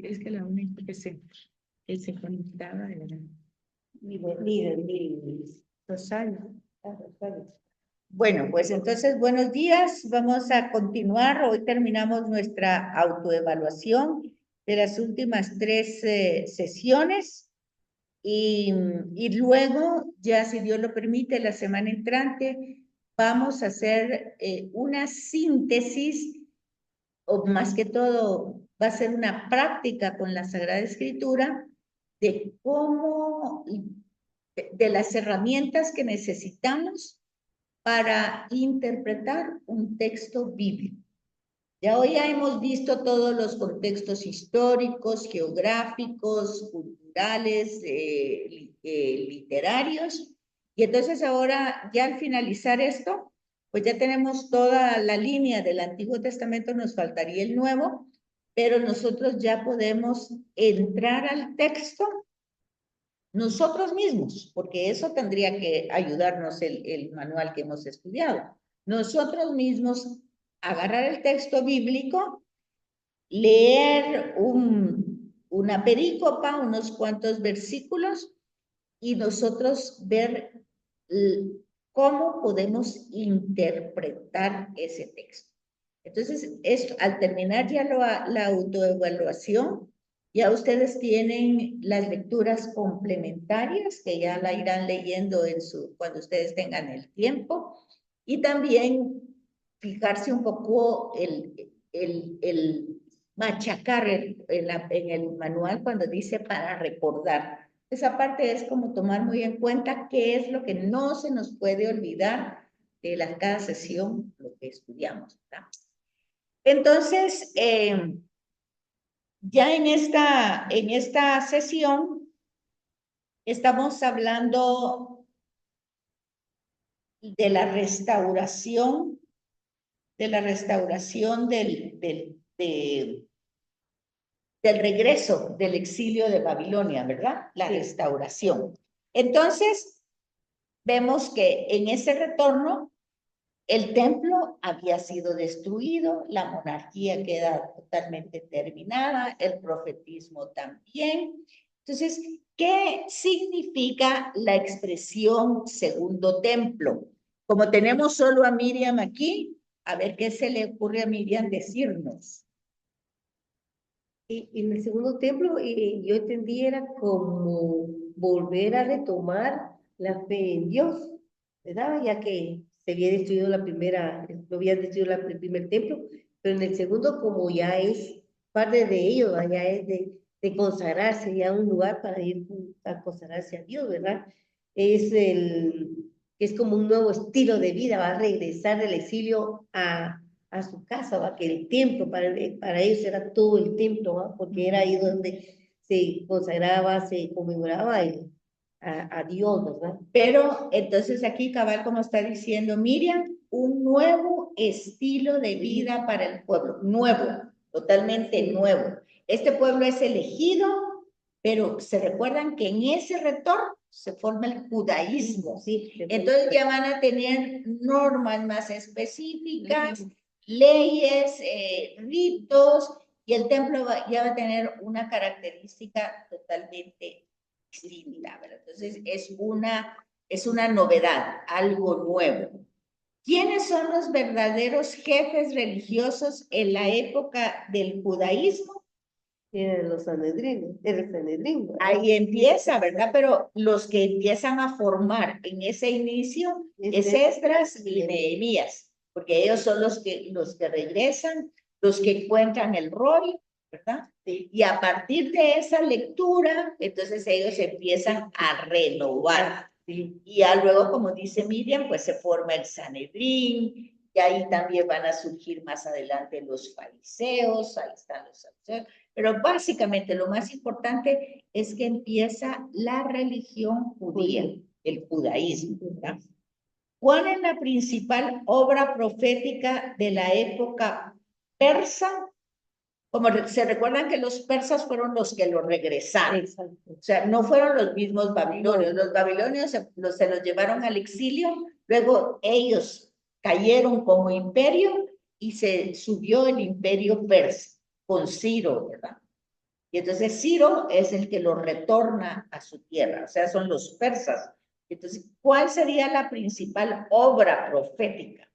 Es que la única que se conectaba era Miren, Rosario. Rosario. Bueno, pues entonces, buenos días. Vamos a continuar. Hoy terminamos nuestra autoevaluación de las últimas tres sesiones y luego, ya si Dios lo permite, la semana entrante vamos a hacer una síntesis, o más que todo, va a ser una práctica con la Sagrada Escritura de cómo, de las herramientas que necesitamos para interpretar un texto bíblico. Ya hoy ya hemos visto todos los contextos históricos, geográficos, culturales, literarios, y entonces ahora ya al finalizar esto, pues ya tenemos toda la línea del Antiguo Testamento, nos faltaría el Nuevo, pero nosotros ya podemos entrar al texto nosotros mismos, porque eso tendría que ayudarnos el manual que hemos estudiado. Nosotros mismos agarrar el texto bíblico, leer una perícopa, unos cuantos versículos, y nosotros ver cómo podemos interpretar ese texto. Entonces, esto, al terminar ya la autoevaluación, ya ustedes tienen las lecturas complementarias que ya la irán leyendo cuando ustedes tengan el tiempo, y también fijarse un poco el machacar en el manual cuando dice para recordar. Esa parte es como tomar muy en cuenta qué es lo que no se nos puede olvidar de cada sesión, lo que estudiamos, ¿verdad? Entonces, ya en esta sesión estamos hablando de la restauración, del regreso del exilio de Babilonia, ¿verdad? La restauración. Entonces, vemos que en ese retorno el templo había sido destruido, la monarquía queda totalmente terminada, el profetismo también. Entonces, ¿qué significa la expresión segundo templo? Como tenemos solo a Miriam aquí, a ver qué se le ocurre a Miriam decirnos. Y en el segundo templo, yo entendí, era como volver a retomar la fe en Dios, ¿verdad? Ya que se había destruido lo habían destruido el primer templo, pero en el segundo, como ya es parte de ello, ¿verdad? Ya es de consagrarse, ya un lugar para ir a consagrarse a Dios, ¿verdad? Es como un nuevo estilo de vida, va a regresar del exilio a su casa, ¿va? Que el templo para ellos era todo el templo, ¿va? Porque era ahí donde se consagraba, se conmemoraba a Dios, ¿verdad? Pero entonces aquí cabal, como está diciendo Miriam, un nuevo estilo de vida para el pueblo, nuevo, totalmente nuevo. Este pueblo es elegido, pero se recuerdan que en ese retorno se forma el judaísmo. Sí, entonces ya van a tener normas más específicas, leyes, ritos, y el templo ya va a tener una característica totalmente distinta, ¿verdad? Entonces es una novedad, algo nuevo. ¿Quiénes son los verdaderos jefes religiosos en la época del judaísmo? era los Sanedrín, era el Sanedrín, ¿verdad? Ahí empieza, ¿verdad? Pero los que empiezan a formar en ese inicio es Esdras y Nehemías, porque ellos son los que regresan, los que encuentran el rol, ¿verdad? Y a partir de esa lectura, entonces ellos empiezan a renovar. Y ya luego, como dice Miriam, pues se forma el Sanedrín, y ahí también van a surgir más adelante los fariseos, ahí están los saduceos, pero básicamente lo más importante es que empieza la religión judía, el judaísmo, ¿verdad? ¿Cuál es la principal obra profética de la época persa? Como se recuerdan que los persas fueron los que lo regresaron. Exacto. O sea, no fueron los mismos babilonios. Los babilonios se los llevaron al exilio, luego ellos cayeron como imperio y se subió el imperio persa con Ciro, ¿verdad? Y entonces Ciro es el que lo retorna a su tierra, o sea, son los persas. Entonces, ¿cuál sería la principal obra profética?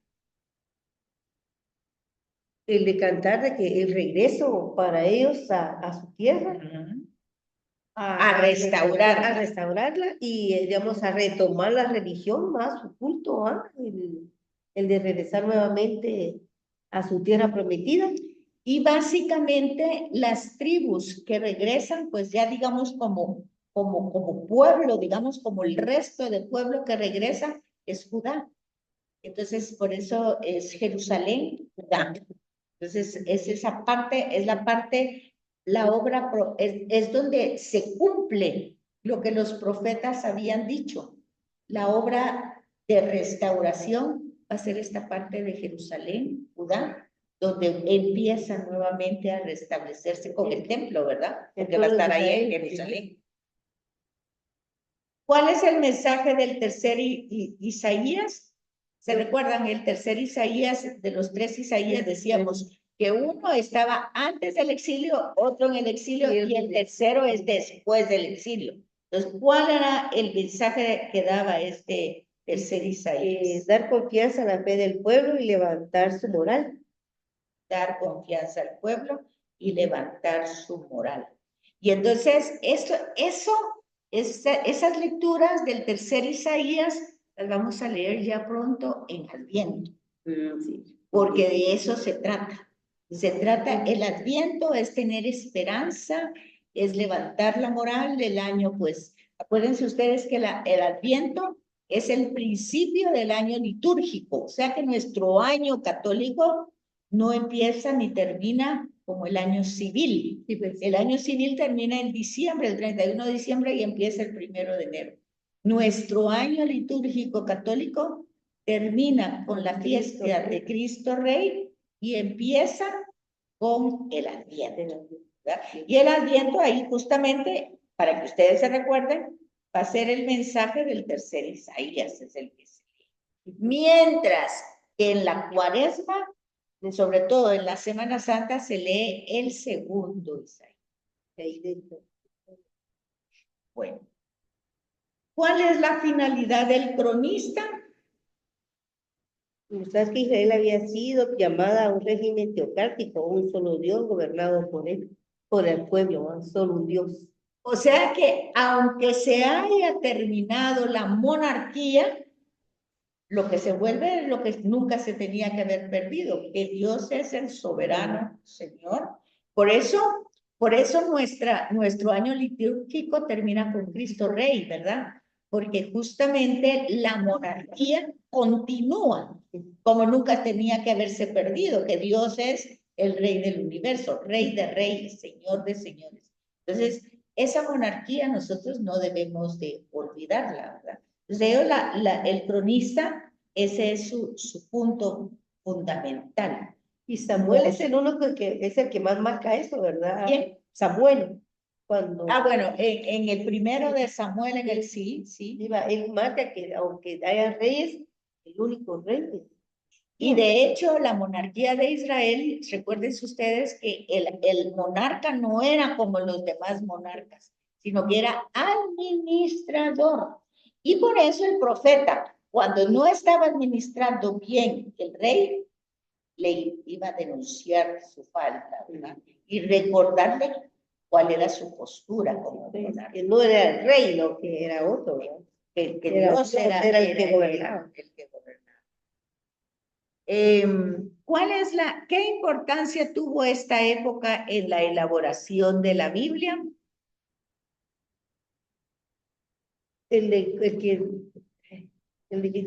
El de cantar de que el regreso para ellos a su tierra, A restaurarla. a restaurarla y, digamos, a retomar la religión más su culto, el de regresar nuevamente a su tierra prometida. Y básicamente las tribus que regresan, pues ya digamos como pueblo, digamos como el resto del pueblo que regresa, es Judá. Entonces, por eso es Jerusalén, Judá. Entonces, es esa parte, es la parte, la obra, es donde se cumple lo que los profetas habían dicho. La obra de restauración va a ser esta parte de Jerusalén, Judá, donde empieza nuevamente a restablecerse con el templo, ¿verdad? Que va a estar ahí en Jerusalén. ¿Cuál es el mensaje del tercer Isaías? ¿Se recuerdan? El tercer Isaías, de los tres Isaías, decíamos que uno estaba antes del exilio, otro en el exilio y el tercero es después del exilio. Entonces, ¿cuál era el mensaje que daba este tercer Isaías? Dar confianza a la fe del pueblo y levantar su moral. Dar confianza al pueblo y levantar su moral. Y entonces, esas lecturas del tercer Isaías las vamos a leer ya pronto en Adviento, Sí. porque de eso se trata. Se trata, el Adviento es tener esperanza, es levantar la moral del año, pues acuérdense ustedes que el Adviento es el principio del año litúrgico, o sea que nuestro año católico no empieza ni termina como el año civil. Sí, pues. El año civil termina en diciembre, el 31 de diciembre, y empieza el 1 de enero. Nuestro año litúrgico católico termina con la fiesta de Cristo Rey y empieza con el Adviento, ¿verdad? Y el Adviento ahí justamente, para que ustedes se recuerden, va a ser el mensaje del tercer Isaías, es el que se lee. Mientras que en la Cuaresma, sobre todo en la Semana Santa, se lee el segundo Isaías. Bueno, ¿cuál es la finalidad del cronista? Sabes que Israel había sido llamada a un régimen teocrático, un solo Dios gobernado por él, por el pueblo, solo un Dios. O sea que aunque se haya terminado la monarquía, lo que se vuelve es lo que nunca se tenía que haber perdido, que Dios es el soberano Señor. Por eso nuestro año litúrgico termina con Cristo Rey, ¿verdad? Porque justamente la monarquía continúa como nunca tenía que haberse perdido, que Dios es el Rey del universo, Rey de reyes, Señor de señores. Entonces, esa monarquía nosotros no debemos de olvidarla, ¿verdad? Entonces, el cronista, ese es su punto fundamental. Y Samuel es el único que es el que más marca eso, ¿verdad? ¿Quién? Samuel. Cuando bueno, en el primero de Samuel, en el sí. Él marca que aunque haya reyes, el único rey. Y de hecho, la monarquía de Israel, recuerden ustedes que el monarca no era como los demás monarcas, sino que era administrador. Y por eso el profeta, cuando no estaba administrando bien el rey, le iba a denunciar su falta, ¿verdad? Y recordarle cuál era su postura como monarca. Que no era el rey, lo que era otro, ¿verdad? Que Dios era el que gobernaba. ¿Qué importancia tuvo esta época en la elaboración de la Biblia? El de que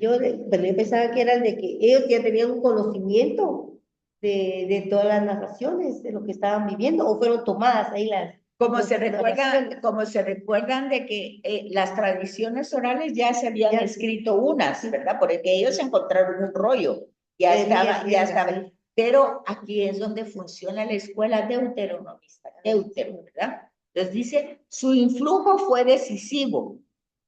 yo pensaba que era el de que ellos ya tenían un conocimiento de todas las narraciones, de lo que estaban viviendo, o fueron tomadas ahí Como se recuerdan de que las tradiciones orales ya se habían escrito unas, ¿verdad? Porque ellos encontraron un rollo, ya estaba. Pero aquí es donde funciona la escuela deuteronomista, ¿verdad? Entonces dice, su influjo fue decisivo,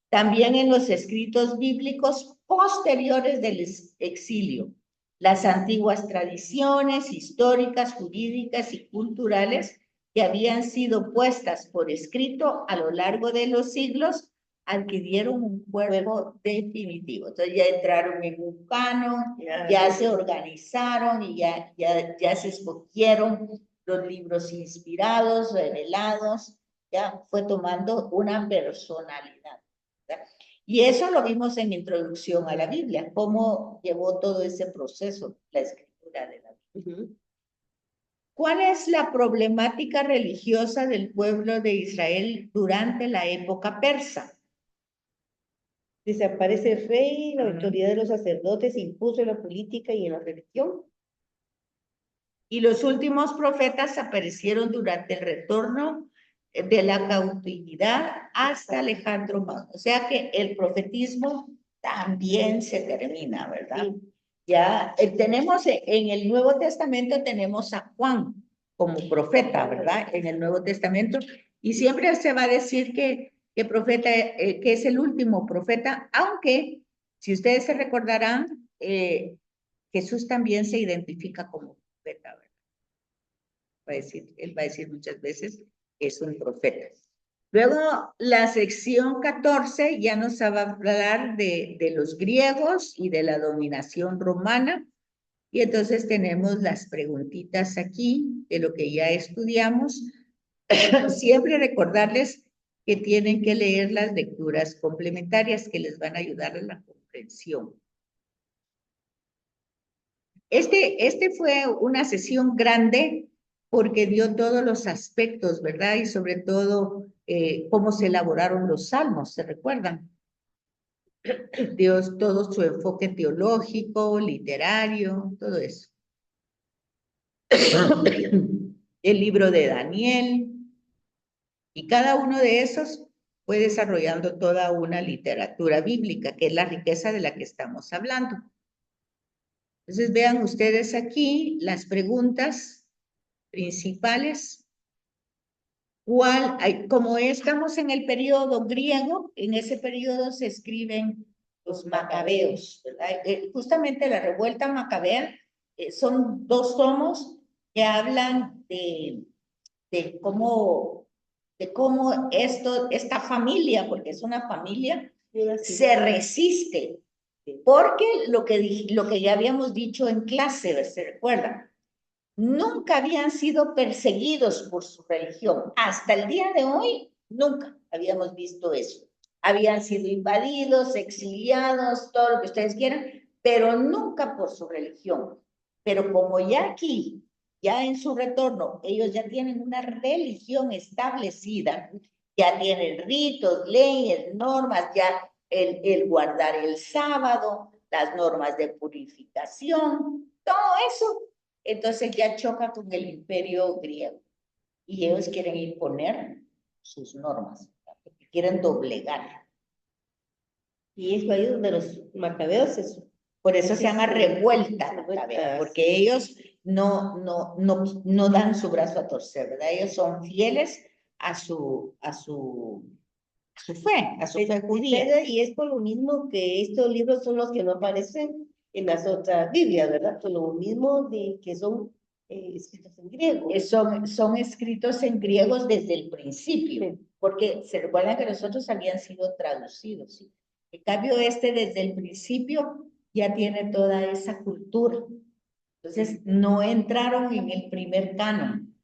también en los escritos bíblicos posteriores del exilio. Las antiguas tradiciones históricas, jurídicas y culturales que habían sido puestas por escrito a lo largo de los siglos, adquirieron un cuerpo definitivo. Entonces ya entraron en un canon, ya se organizaron y ya se escogieron los libros inspirados, revelados, ya fue tomando una personalidad, ¿verdad? Y eso lo vimos en Introducción a la Biblia, cómo llevó todo ese proceso, la escritura de la Biblia. ¿Cuál es la problemática religiosa del pueblo de Israel durante la época persa? Desaparece el rey, la autoridad de los sacerdotes se impuso en la política y en la religión. Y los últimos profetas aparecieron durante el retorno de la cautividad hasta Alejandro Magno. O sea que el profetismo también se termina, ¿verdad? Sí. Ya tenemos en el Nuevo Testamento tenemos a Juan como profeta, ¿verdad? En el Nuevo Testamento. Y siempre se va a decir que profeta, que es el último profeta, aunque, si ustedes se recordarán, Jesús también se identifica como profeta, ¿verdad? Él va a decir muchas veces que es un profeta. Luego, la sección 14 ya nos va a hablar de los griegos y de la dominación romana. Y entonces tenemos las preguntitas aquí de lo que ya estudiamos. Siempre recordarles que tienen que leer las lecturas complementarias que les van a ayudar a la comprensión. Este fue una sesión grande porque dio todos los aspectos, ¿verdad? Y sobre todo cómo se elaboraron los salmos, ¿se recuerdan? Dio todo su enfoque teológico, literario, todo eso. El libro de Daniel, y cada uno de esos fue desarrollando toda una literatura bíblica, que es la riqueza de la que estamos hablando. Entonces vean ustedes aquí las preguntas principales. Como estamos en el periodo griego, en ese periodo se escriben los macabeos, ¿verdad? Justamente la revuelta macabea son dos tomos que hablan de cómo esta familia, porque es una familia, se resiste. Porque lo que ya habíamos dicho en clase, ¿se recuerdan? Nunca habían sido perseguidos por su religión. Hasta el día de hoy, nunca habíamos visto eso. Habían sido invadidos, exiliados, todo lo que ustedes quieran, pero nunca por su religión. Pero como ya aquí, ya en su retorno, ellos ya tienen una religión establecida, ya tienen ritos, leyes, normas, ya el guardar el sábado, las normas de purificación, todo eso, entonces ya choca con el imperio griego y ellos quieren imponer sus normas, quieren doblegar. Y es ahí donde los macabeos por eso se llama revuelta macabea, porque ellos no dan su brazo a torcer, ¿verdad? Ellos son fieles a su fe judía. Y es por lo mismo que estos libros son los que no aparecen en las otras Biblias, ¿verdad? Por lo mismo de que son escritos en griego. Son escritos en griegos desde el principio, porque se recuerdan que los otros habían sido traducidos, ¿sí? En cambio, desde el principio ya tiene toda esa cultura. Entonces, no entraron en el primer canon,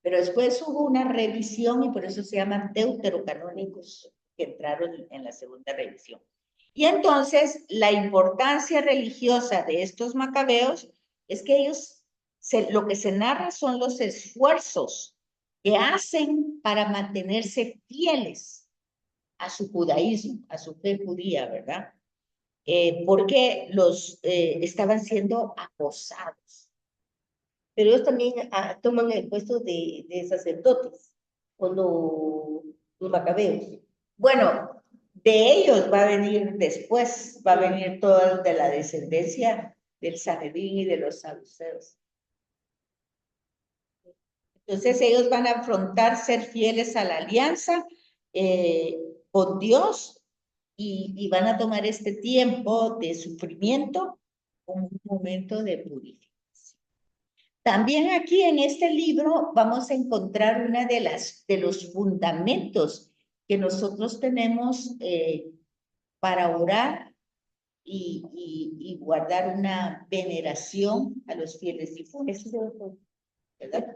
pero después hubo una revisión y por eso se llaman deuterocanónicos, que entraron en la segunda revisión. Y entonces, la importancia religiosa de estos macabeos es que ellos, lo que se narra son los esfuerzos que hacen para mantenerse fieles a su judaísmo, a su fe judía, ¿verdad? Porque estaban siendo acosados. Pero ellos también toman el puesto de sacerdotes, cuando los macabeos. Bueno, de ellos va a venir después, va a venir todo de la descendencia del Sanedrín y de los saduceos. Entonces ellos van a afrontar ser fieles a la alianza con Dios y van a tomar este tiempo de sufrimiento como un momento de purificación. También aquí en este libro vamos a encontrar una de los fundamentos que nosotros tenemos para orar y guardar una veneración a los fieles difuntos, ¿verdad?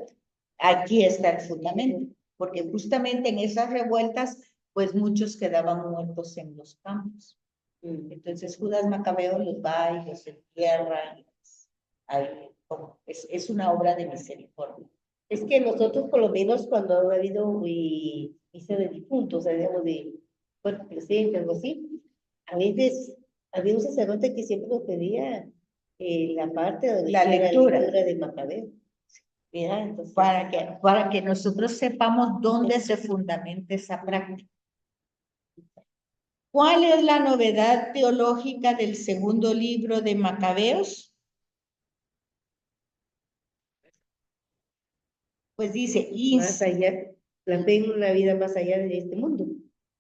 Aquí está el fundamento, porque justamente en esas revueltas, pues muchos quedaban muertos en los campos. Entonces Judas Macabeo los va y los entierra. Es una obra de misericordia. Es que nosotros, por lo menos, cuando ha habido misa de difuntos, o sea, digamos, de cuerpo presente, algo así, a veces había un sacerdote que siempre nos pedía la parte donde La decía lectura. la lectura de Macabeo. Mira, entonces, Para que nosotros sepamos dónde se fundamenta esa práctica. ¿Cuál es la novedad teológica del segundo libro de Macabeos? Pues dice, más allá, la fe en una vida más allá de este mundo.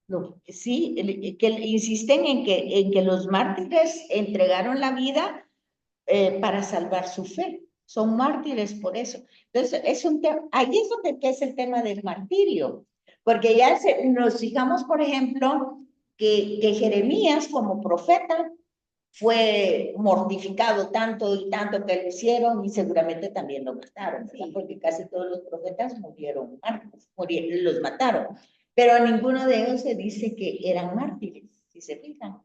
No. sí, que insisten en que los mártires entregaron la vida para salvar su fe. Son mártires por eso. Entonces, ahí es donde empieza el tema del martirio. Porque ya nos fijamos, por ejemplo, que Jeremías como profeta fue mortificado tanto y tanto que lo hicieron y seguramente también lo mataron, ¿verdad? Porque casi todos los profetas murieron, los mataron. Pero a ninguno de ellos se dice que eran mártires, si se fijan.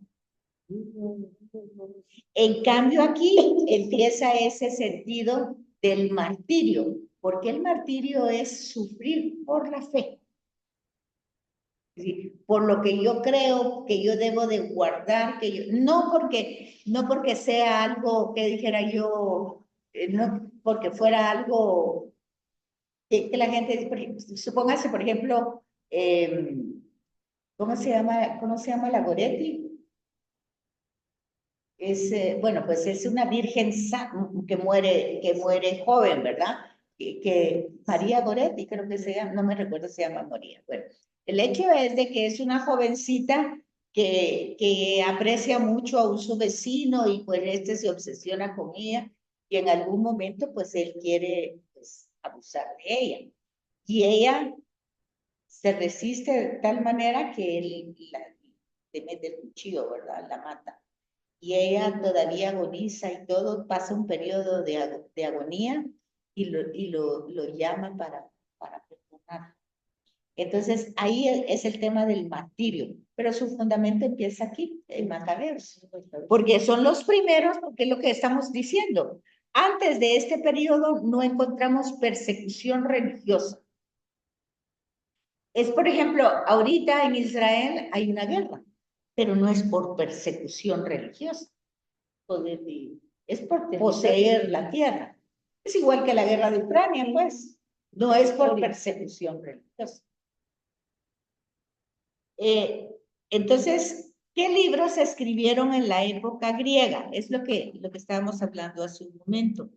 En cambio aquí empieza ese sentido del martirio, porque el martirio es sufrir por la fe. Por lo que yo creo que yo debo de guardar, no porque sea algo que dijera yo, no porque fuera algo que la gente, supóngase, por ejemplo, ¿cómo se llama la Goretti? Bueno, pues es una virgen que muere joven, ¿verdad? Que María Goretti, creo que se llama, no me recuerdo si se llama María. Bueno, el hecho es de que es una jovencita que aprecia mucho a su vecino y pues se obsesiona con ella y en algún momento pues él quiere pues, abusar de ella. Y ella se resiste de tal manera que él le mete el cuchillo, ¿verdad? La mata. Y ella todavía agoniza y todo, pasa un periodo de agonía y lo llama para perdonar. Entonces, ahí es el tema del martirio, pero su fundamento empieza aquí, en Macabeos, porque son los primeros, porque es lo que estamos diciendo. Antes de este periodo no encontramos persecución religiosa. Es, por ejemplo, ahorita en Israel hay una guerra, pero no es por persecución religiosa. Es por poseer la tierra. Es igual que la guerra de Ucrania, pues. No es por persecución religiosa. Entonces, ¿qué libros se escribieron en la época griega? Es lo que estábamos hablando hace un momento.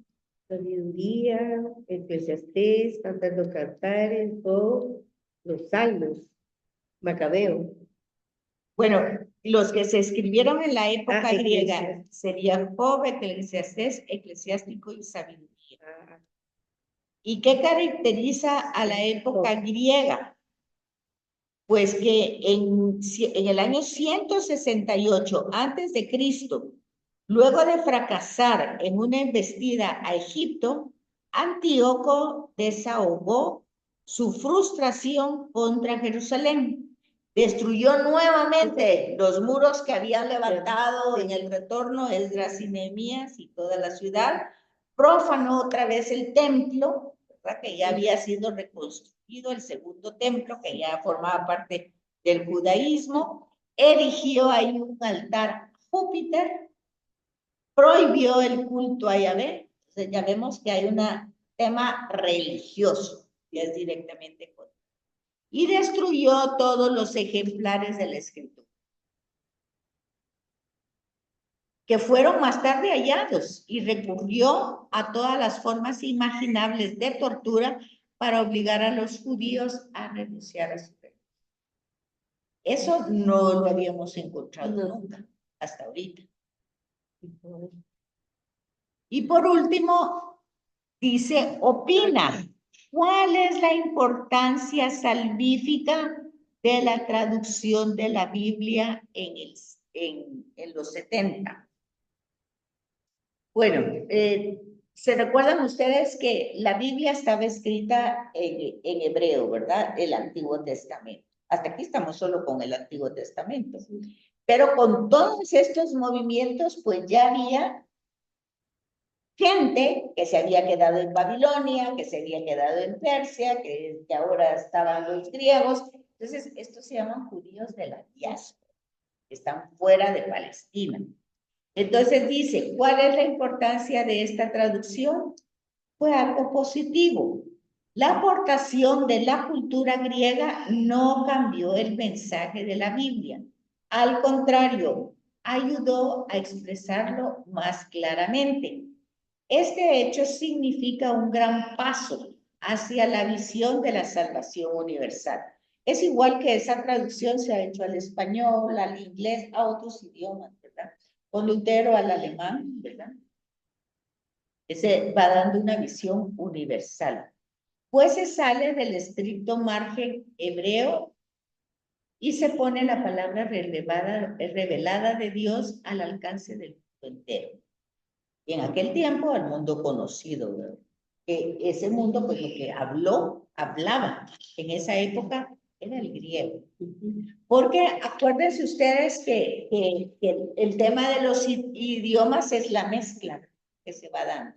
Sabiduría, Eclesiastés, Cantar los Cantares, o los Salmos, Macabeo. Bueno, los que se escribieron en la época griega Eclesiastés. serían Job, Eclesiastés, Eclesiástico y Sabiduría. ¿Y qué caracteriza a la época griega? Pues que en el año 168 antes de Cristo, luego de fracasar en una embestida a Egipto, Antíoco desahogó su frustración contra Jerusalén. Destruyó nuevamente los muros que habían levantado en el retorno Esdras y Nehemías y toda la ciudad, profanó otra vez el templo, ¿verdad? Que ya había sido reconstruido, el segundo templo, que ya formaba parte del judaísmo, erigió ahí un altar a Júpiter, prohibió el culto a Yahvé. Entonces ya vemos que hay un tema religioso, que es directamente contra. Y destruyó todos los ejemplares de la escritura, que fueron más tarde hallados, y recurrió a todas las formas imaginables de tortura para obligar a los judíos a renunciar a su fe. Eso no lo habíamos encontrado nunca, hasta ahorita. Y por último, Dice, opina, ¿cuál es la importancia salvífica de la traducción de la Biblia en los 70? Bueno, ¿se recuerdan ustedes que la Biblia estaba escrita en hebreo, verdad? El Antiguo Testamento. Hasta aquí estamos solo con el Antiguo Testamento. Pero con todos estos movimientos, pues ya había gente que se había quedado en Babilonia, que se había quedado en Persia, que ahora estaban los griegos. Entonces, estos se llaman judíos de la diáspora, que están fuera de Palestina. Entonces dice, ¿cuál es la importancia de esta traducción? Fue algo positivo. La aportación de la cultura griega no cambió el mensaje de la Biblia. Al contrario, ayudó a expresarlo más claramente. Este hecho significa un gran paso hacia la visión de la salvación universal. Es igual que esa traducción se ha hecho al español, al inglés, a otros idiomas, ¿verdad? Con Lutero al alemán, ¿verdad? Ese va dando una visión universal. Pues se sale del estricto margen hebreo y se pone la palabra revelada de Dios al alcance del mundo entero. Y en aquel tiempo, el mundo conocido, ¿verdad? Ese mundo, pues lo que hablaba en esa época era el griego. Porque acuérdense ustedes que el tema de los idiomas es la mezcla que se va dando.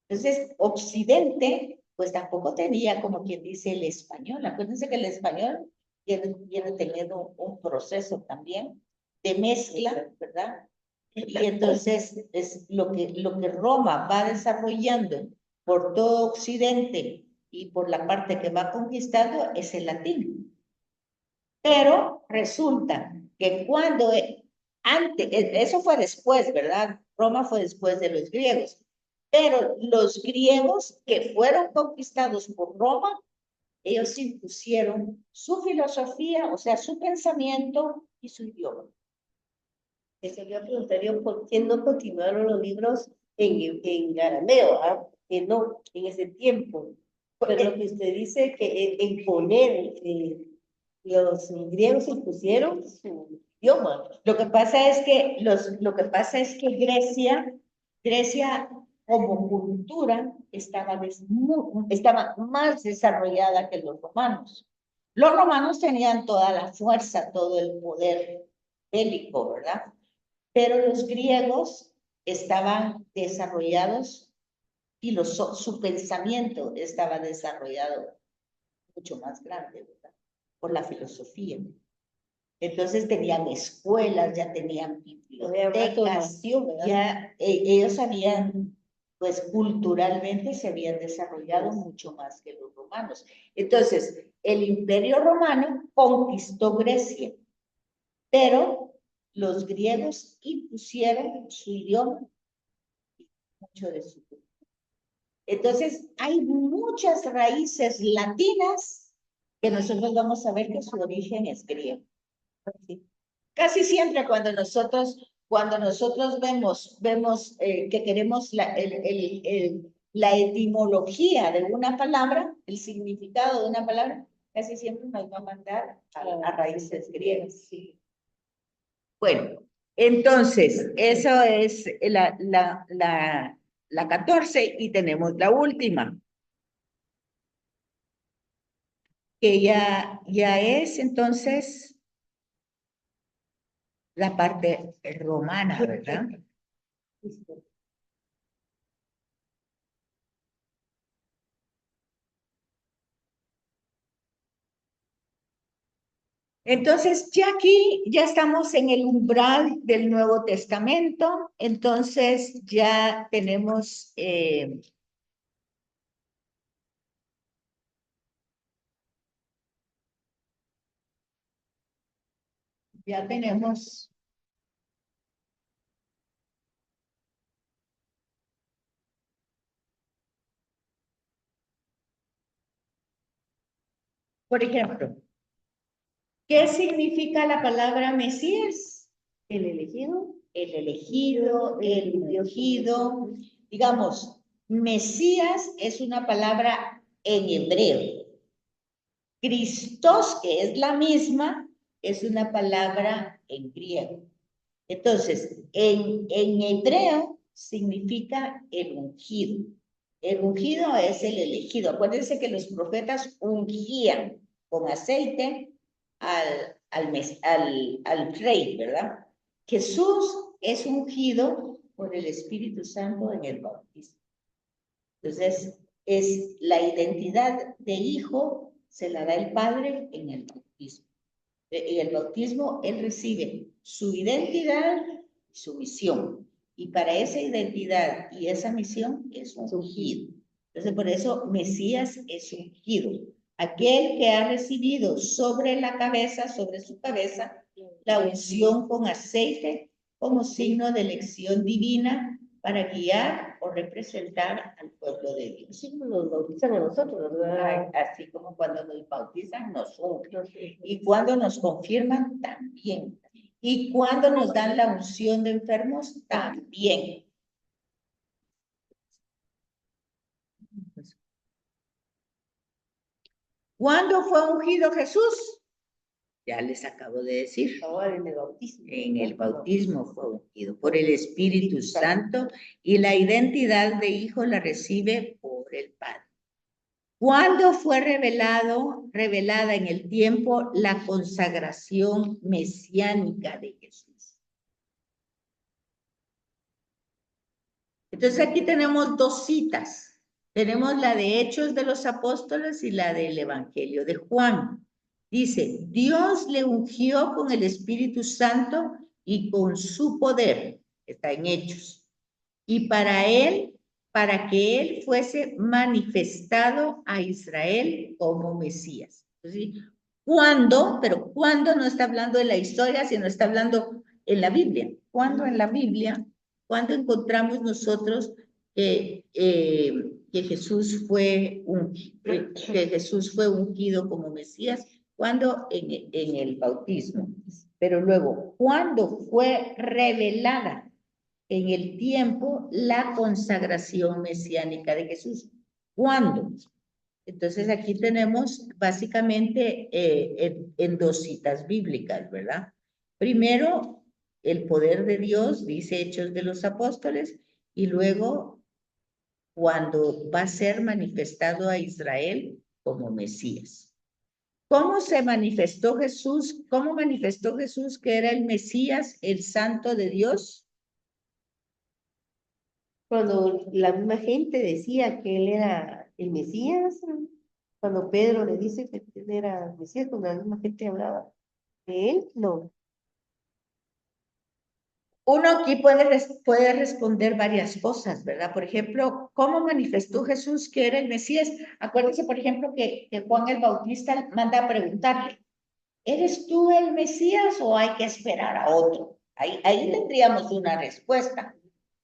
Entonces, Occidente, pues tampoco tenía, como quien dice, el español. Acuérdense que el español viene teniendo un proceso también de mezcla, ¿verdad? Y entonces es lo que Roma va desarrollando por todo Occidente y por la parte que va conquistando es el latín. Pero resulta que cuando antes, eso fue después, ¿verdad? Roma fue después de los griegos. Pero los griegos que fueron conquistados por Roma, ellos impusieron su filosofía, o sea, su pensamiento y su idioma. Eso le preguntaría por qué no continuaron los libros en arameo, ¿ah? Que no, en ese tiempo. Pero lo que usted dice que en poner, los griegos impusieron su idioma. Lo que pasa es que, Grecia como cultura estaba más desarrollada que los romanos. Los romanos tenían toda la fuerza, todo el poder bélico, ¿verdad? Pero los griegos estaban desarrollados y su pensamiento estaba desarrollado mucho más grande, ¿verdad? Por la filosofía. Entonces tenían escuelas, ya tenían bibliotecas, ya ellos habían, pues culturalmente se habían desarrollado mucho más que los romanos. Entonces, el Imperio Romano conquistó Grecia, pero los griegos impusieron su idioma y mucho de su cultura. Entonces, hay muchas raíces latinas que nosotros vamos a ver que su origen es griego. Casi siempre cuando nosotros vemos que queremos la etimología de una palabra, el significado de una palabra, casi siempre nos va a mandar a raíces griegas. Sí. Bueno, entonces, eso es la 14 y tenemos la última, que ya es entonces la parte romana, ¿verdad? Entonces, ya aquí, ya estamos en el umbral del Nuevo Testamento, entonces ya tenemos, por ejemplo, ¿qué significa la palabra Mesías? El elegido. El elegido, el ungido. Digamos, Mesías es una palabra en hebreo. Christos, que es la misma, es una palabra en griego. Entonces, en hebreo significa el ungido. El ungido es el elegido. Acuérdense que los profetas ungían con aceite al rey, ¿verdad? Jesús es ungido por el Espíritu Santo en el bautismo. Entonces, es la identidad de hijo, se la da el Padre en el bautismo. En el bautismo, él recibe su identidad y su misión. Y para esa identidad y esa misión es ungido. Entonces, por eso Mesías es ungido. Aquel que ha recibido sobre la cabeza, sobre su cabeza, la unción con aceite como signo de elección divina para guiar o representar al pueblo de Dios. Así como nos bautizan a nosotros, ¿verdad? Así como cuando nos bautizan, nos ungen. Y cuando nos confirman, también. Y cuando nos dan la unción de enfermos, también. ¿Cuándo fue ungido Jesús? Ya les acabo de decir. Ahora en el bautismo. En el bautismo fue ungido por el Espíritu Santo y la identidad de hijo la recibe por el Padre. ¿Cuándo fue revelada en el tiempo la consagración mesiánica de Jesús? Entonces aquí tenemos dos citas. Tenemos la de Hechos de los Apóstoles y la del Evangelio de Juan. Dice, Dios le ungió con el Espíritu Santo y con su poder. Está en Hechos. Y para que él fuese manifestado a Israel como Mesías. Entonces, ¿cuándo? Pero ¿cuándo? No está hablando de la historia, sino está hablando en la Biblia. ¿Cuándo en la Biblia? ¿Cuándo encontramos nosotros que Jesús fue ungido como Mesías? ¿Cuándo? En el bautismo. Pero luego, ¿cuándo fue revelada en el tiempo la consagración mesiánica de Jesús? ¿Cuándo? Entonces aquí tenemos básicamente en dos citas bíblicas, ¿verdad? Primero, el poder de Dios, dice Hechos de los Apóstoles, y luego cuando va a ser manifestado a Israel como Mesías. ¿Cómo se manifestó Jesús? ¿Cómo manifestó Jesús que era el Mesías, el Santo de Dios? Cuando la misma gente decía que él era el Mesías, cuando Pedro le dice que él era el Mesías, cuando la misma gente hablaba de él, no. Uno aquí puede responder varias cosas, ¿verdad? Por ejemplo, ¿cómo manifestó Jesús que era el Mesías? Acuérdense, por ejemplo, que Juan el Bautista manda a preguntarle, ¿eres tú el Mesías o hay que esperar a otro? Ahí tendríamos una respuesta.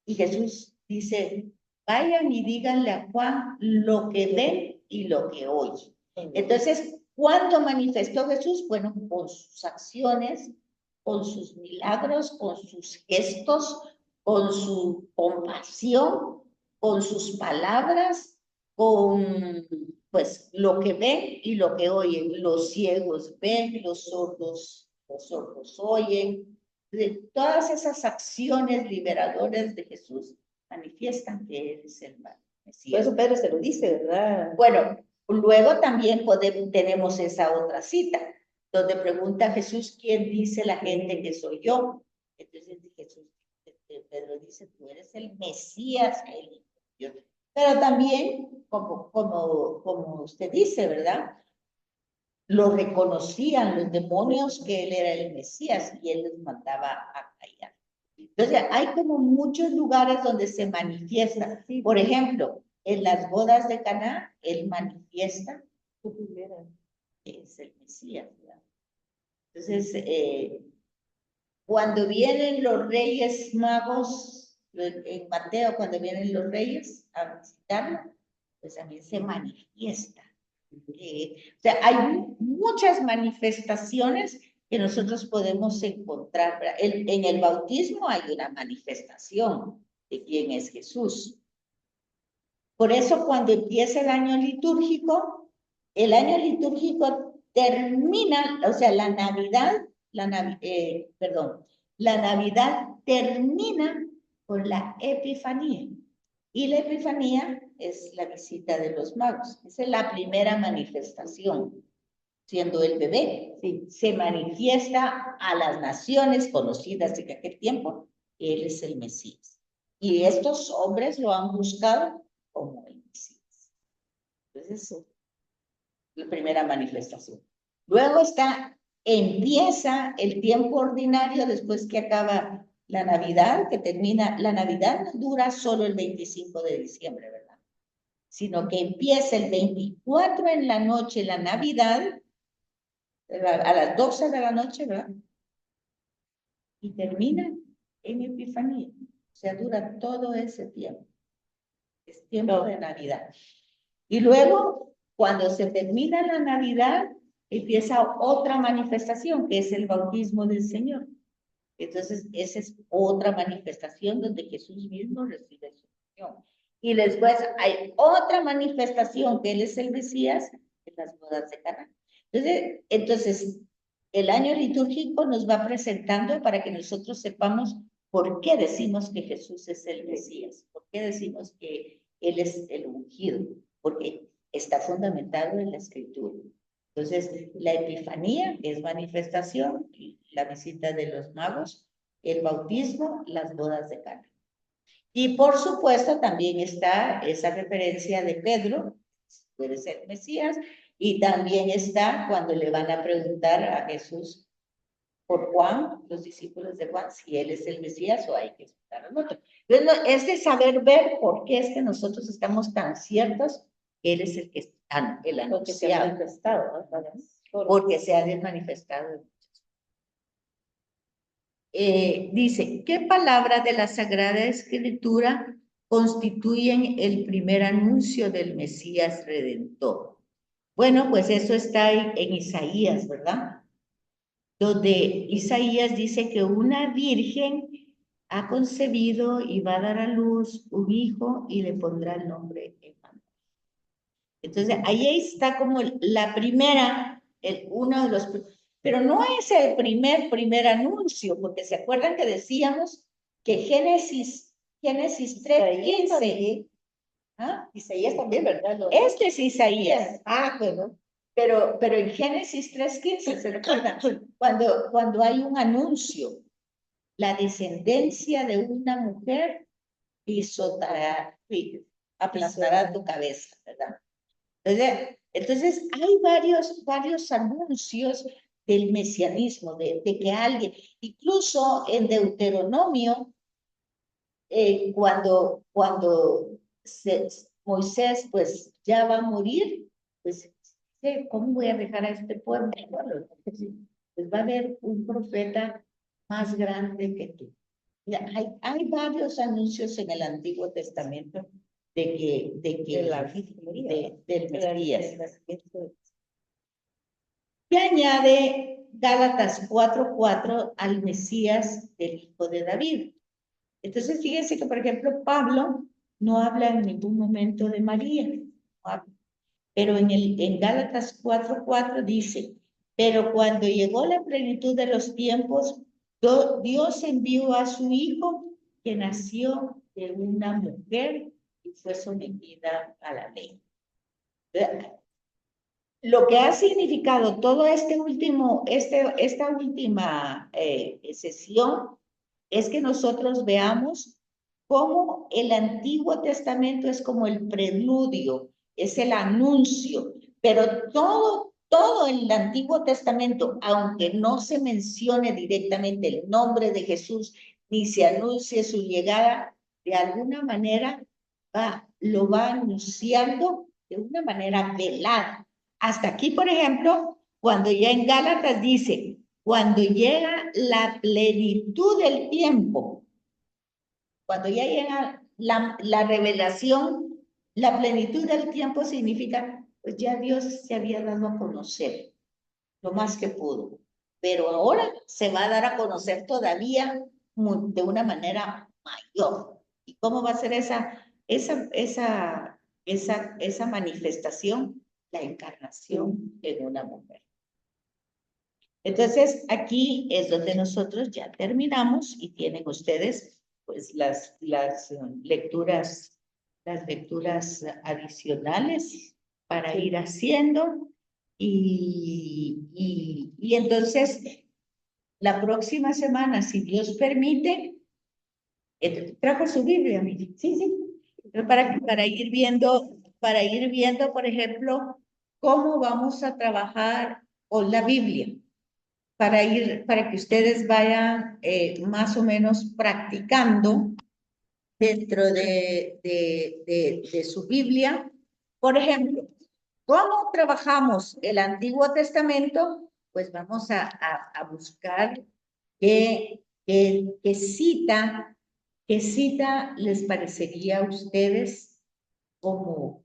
Y Jesús dice, vayan y díganle a Juan lo que ven y lo que oyen. Entonces, ¿cuándo manifestó Jesús? Bueno, con sus acciones, con sus milagros, con sus gestos, con su compasión, con sus palabras, con pues lo que ven y lo que oyen. Los ciegos ven, los sordos oyen. De todas esas acciones liberadoras de Jesús manifiestan que Él es el Mesías. Por eso Pedro se lo dice, ¿verdad? Bueno, luego también tenemos esa otra cita, donde pregunta a Jesús, ¿quién dice la gente que soy yo? Entonces Pedro dice, tú eres el Mesías, el Hijo de Dios. Pero también, como usted dice, ¿verdad? Lo reconocían los demonios que él era el Mesías y él los mandaba a callar. Entonces, hay como muchos lugares donde se manifiesta. Por ejemplo, en las bodas de Caná, él manifiesta que es el Mesías, ¿verdad? Entonces, cuando vienen los reyes magos, en Mateo, cuando vienen los reyes a visitarlo, pues también se manifiesta. O sea, hay muchas manifestaciones que nosotros podemos encontrar. En el bautismo hay una manifestación de quién es Jesús. Por eso cuando empieza el año litúrgico termina, o sea, la Navidad, la Navidad termina con la Epifanía. Y la Epifanía es la visita de los magos. Esa es la primera manifestación. Siendo el bebé, sí, se manifiesta a las naciones conocidas en aquel tiempo. Él es el Mesías. Y estos hombres lo han buscado como el Mesías. Entonces, eso es la primera manifestación. Luego empieza el tiempo ordinario después que acaba la Navidad, que termina, la Navidad no dura solo el 25 de diciembre, ¿verdad? Sino que empieza el 24 en la noche la Navidad, a las 12 de la noche, ¿verdad? Y termina en Epifanía. O sea, dura todo ese tiempo. Es tiempo de Navidad. Y luego, cuando se termina la Navidad, empieza otra manifestación, que es el bautismo del Señor. Entonces, esa es otra manifestación donde Jesús mismo recibe su misión. Y después hay otra manifestación, que Él es el Mesías, en las bodas de Caná. Entonces, el año litúrgico nos va presentando para que nosotros sepamos por qué decimos que Jesús es el Mesías, por qué decimos que Él es el ungido, porque está fundamentado en la Escritura. Entonces, la Epifanía, que es manifestación, la visita de los magos, el bautismo, las bodas de Caná. Y por supuesto también está esa referencia de Pedro, puede ser Mesías, y también está cuando le van a preguntar a Jesús por Juan, los discípulos de Juan, si él es el Mesías o hay que esperar al otro. Entonces, es de saber ver por qué es que nosotros estamos tan ciertos que él es el que está, el anunciado. Porque se ha manifestado, ¿no? Porque se ha manifestado. Dice, ¿qué palabras de la Sagrada Escritura constituyen el primer anuncio del Mesías Redentor? Bueno, pues eso está en Isaías, ¿verdad? Donde Isaías dice que una virgen ha concebido y va a dar a luz un hijo y le pondrá el nombre Emmanuel. Entonces, ahí está como la primera, uno de los... Pero no es el primer anuncio, porque se acuerdan que decíamos que Génesis 3:15. ¿Ah? Isaías también, ¿verdad? Este es Isaías. Ah, bueno. Pero en Génesis 3:15, ¿se recuerdan? Cuando hay un anuncio, la descendencia de una mujer pisotará, aplastará tu cabeza, ¿verdad? Entonces hay varios anuncios del mesianismo, de que alguien, incluso en Deuteronomio, cuando Moisés pues ya va a morir, pues, ¿cómo voy a dejar a este pueblo? Pues va a haber un profeta más grande que tú. Hay varios anuncios en el Antiguo Testamento del Mesías. Que añade Gálatas 4:4 al Mesías del Hijo de David. Entonces, fíjense que, por ejemplo, Pablo no habla en ningún momento de María, pero en Gálatas 4:4 dice, pero cuando llegó la plenitud de los tiempos, Dios envió a su Hijo, que nació de una mujer y fue sometida a la ley. Lo que ha significado todo esta última sesión es que nosotros veamos cómo el Antiguo Testamento es como el preludio, es el anuncio, pero todo en el Antiguo Testamento, aunque no se mencione directamente el nombre de Jesús, ni se anuncie su llegada, de alguna manera lo va anunciando de una manera velada. Hasta aquí, por ejemplo, cuando ya en Gálatas dice, cuando llega la plenitud del tiempo, cuando ya llega la revelación, la plenitud del tiempo significa, pues ya Dios se había dado a conocer lo más que pudo, pero ahora se va a dar a conocer todavía de una manera mayor. ¿Y cómo va a ser esa esa manifestación, la encarnación en una mujer. Entonces, aquí es donde nosotros ya terminamos y tienen ustedes pues las lecturas adicionales para Sí. ir haciendo y entonces la próxima semana, si Dios permite, trajo su Biblia, mire. Sí, sí. Para ir viendo, por ejemplo, cómo vamos a trabajar con la Biblia, para que ustedes vayan más o menos practicando dentro de su Biblia. Por ejemplo, ¿cómo trabajamos el Antiguo Testamento? Pues vamos a buscar qué cita les parecería a ustedes como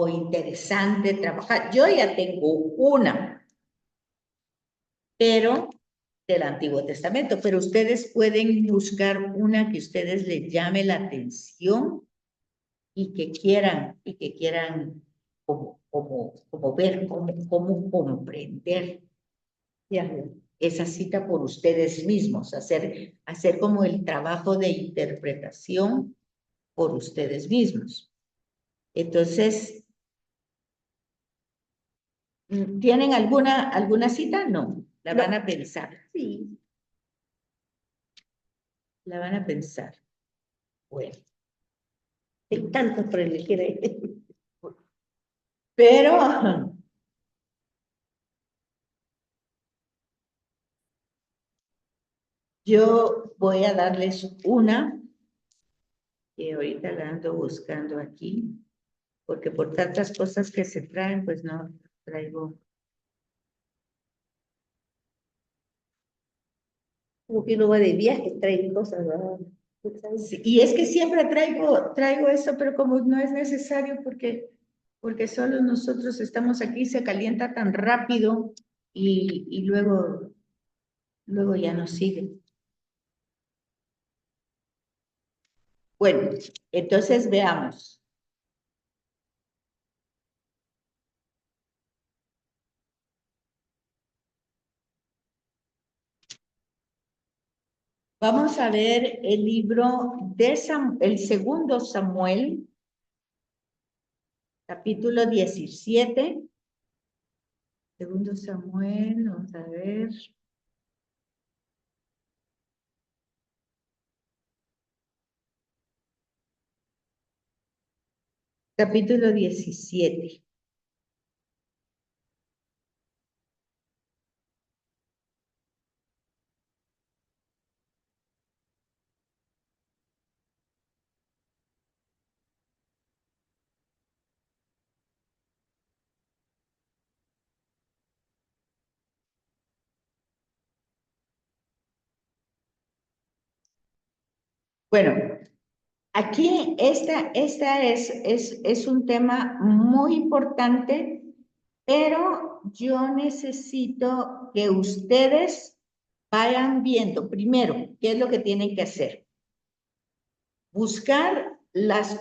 interesante trabajar. Yo ya tengo una, pero del Antiguo Testamento, pero ustedes pueden buscar una que ustedes les llame la atención y que quieran como ver, cómo comprender esa cita por ustedes mismos, hacer como el trabajo de interpretación por ustedes mismos. Entonces, ¿tienen alguna cita? No, la van a pensar. Sí. La van a pensar. Bueno. Hay tantos por elegir ahí. Pero yo voy a darles una que ahorita la ando buscando aquí, porque por tantas cosas que se traen, pues no traigo. Como que uno va de viaje, trae cosas, ¿no? Sí, y es que siempre traigo eso, pero como no es necesario porque solo nosotros estamos aquí, se calienta tan rápido y luego ya no sigue. Bueno, entonces veamos. Vamos a ver el libro de el segundo Samuel, capítulo 17. Segundo Samuel, vamos a ver. Capítulo 17. Bueno, aquí esta es un tema muy importante, pero yo necesito que ustedes vayan viendo primero qué es lo que tienen que hacer. Buscar las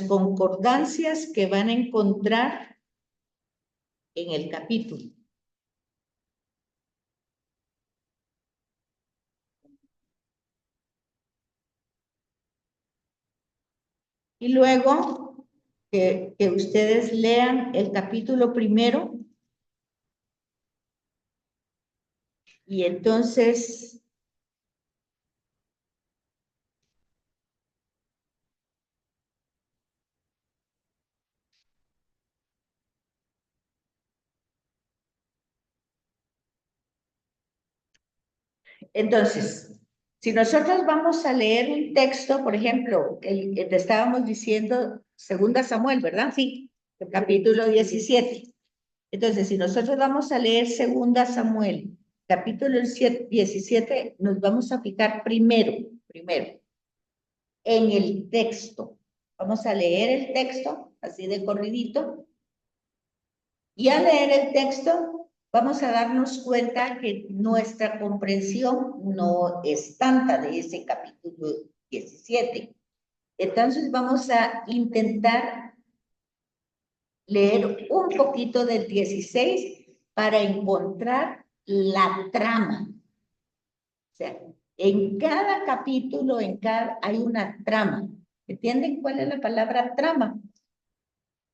concordancias que van a encontrar en el capítulo. Y luego que ustedes lean el capítulo primero y entonces si nosotros vamos a leer un texto, por ejemplo, el que estábamos diciendo, segunda Samuel, ¿verdad? Sí, el capítulo 17. Entonces, si nosotros vamos a leer segunda Samuel, capítulo 17, nos vamos a fijar primero, en el texto. Vamos a leer el texto, así de corridito, y al leer el texto, vamos a darnos cuenta que nuestra comprensión no es tanta de ese capítulo 17. Entonces vamos a intentar leer un poquito del 16 para encontrar la trama. O sea, en cada capítulo, hay una trama. ¿Entienden cuál es la palabra trama?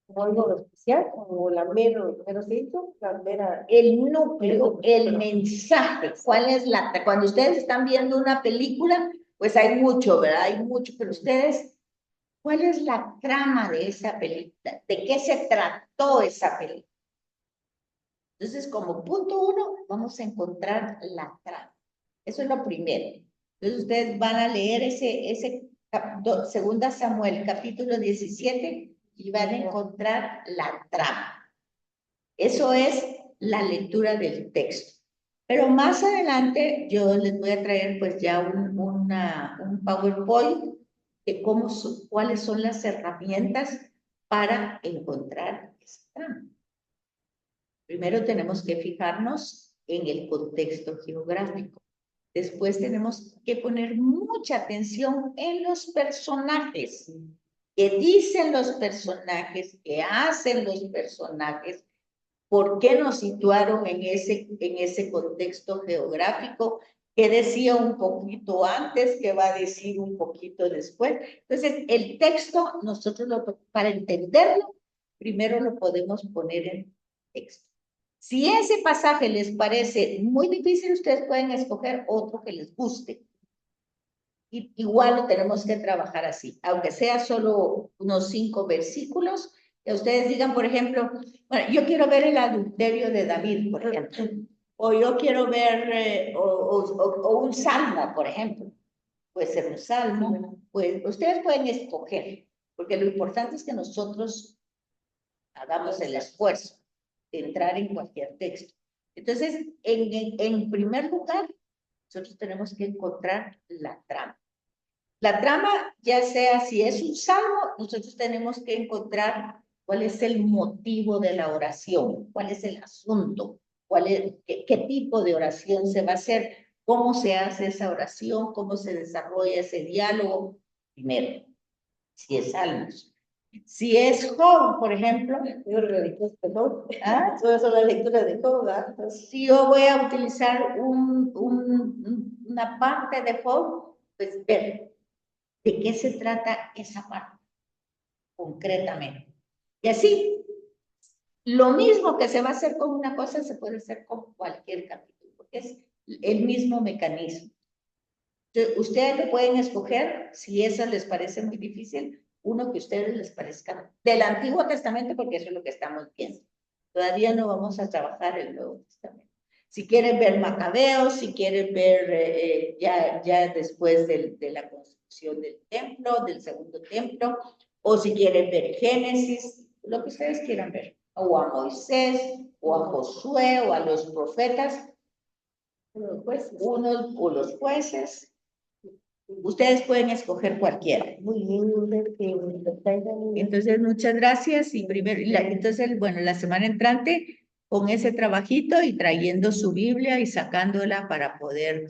Como algo especial, como la mero centro, la mera. El núcleo, el mensaje. ¿Cuál es cuando ustedes están viendo una película, pues hay mucho, ¿verdad? Hay mucho, pero ustedes, ¿cuál es la trama de esa película? ¿De qué se trató esa película? Entonces, como punto 1, vamos a encontrar la trama. Eso es lo primero. Entonces, ustedes van a leer segunda Samuel, capítulo 17, y van a encontrar la trama. Eso es la lectura del texto. Pero más adelante yo les voy a traer pues ya un PowerPoint de cuáles son las herramientas para encontrar esa trama. Primero tenemos que fijarnos en el contexto geográfico. Después tenemos que poner mucha atención en los personajes. ¿Qué dicen los personajes? ¿Qué hacen los personajes? ¿Por qué nos situaron en ese contexto geográfico? ¿Qué decía un poquito antes? ¿Qué va a decir un poquito después? Entonces, el texto, para entenderlo, primero lo podemos poner en texto. Si ese pasaje les parece muy difícil, ustedes pueden escoger otro que les guste. Igual lo tenemos que trabajar así, aunque sea solo unos 5 versículos, que ustedes digan, por ejemplo, bueno, yo quiero ver el adulterio de David, por ejemplo, o yo quiero ver, o un salmo, por ejemplo, puede ser un salmo, pues ustedes pueden escoger, porque lo importante es que nosotros hagamos el esfuerzo de entrar en cualquier texto. Entonces, en primer lugar, nosotros tenemos que encontrar la trama. La trama, ya sea si es un salmo, nosotros tenemos que encontrar cuál es el motivo de la oración, cuál es el asunto, qué tipo de oración se va a hacer, cómo se hace esa oración, cómo se desarrolla ese diálogo, primero, si es salmos. Si es Job, por ejemplo, Yo realizo Job. ¿ah? Todas son las lecturas de Job, ¿verdad? Si yo voy a utilizar una parte de Job, pues ver de qué se trata esa parte concretamente. Y así, lo mismo que se va a hacer con una cosa se puede hacer con cualquier capítulo, porque es el mismo mecanismo. Entonces, ustedes le pueden escoger, si eso les parece muy difícil, uno que a ustedes les parezca del Antiguo Testamento, porque eso es lo que estamos viendo. Todavía no vamos a trabajar el Nuevo Testamento. Si quieren ver Macabeos, si quieren ver ya después de la construcción del templo, del segundo templo, o si quieren ver Génesis, lo que ustedes quieran ver, o a Moisés, o a Josué, o a los profetas, unos o los jueces. Ustedes pueden escoger cualquiera. Muy bien, ver que Entonces, muchas gracias. Entonces, bueno, la semana entrante con ese trabajito y trayendo su Biblia y sacándola para poder